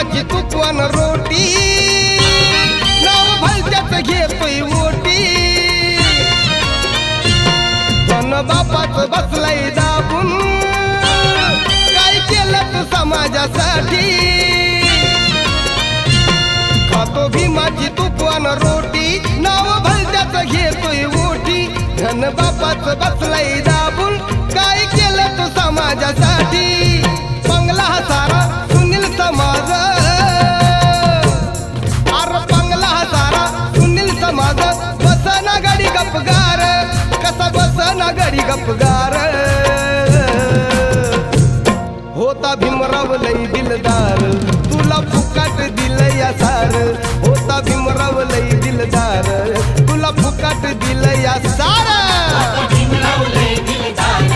भीमाची तुकवान रोटी नाव भलत्याच घेतोय ओटी धन बापाच बसलाय दाबून काय केलं तू समाजासाठी खातो भीमाची तुकवान रोटी नाव भलत्याच घेतोय ओटी धन बापाच बसलाय दाबून काय केलं तू समाजासाठी बंगला सारा सुनील समाज अर बंगला सारा सुनील समाज बसना गाडी गपगार कसा बसना गाडी गपगार होता भीमराव लई दिलदार तुला फुकाट दिलं या सार होता भीमराव लई दिलदार तुला फुकाट दिलं या सार भीमराव लय दिलदार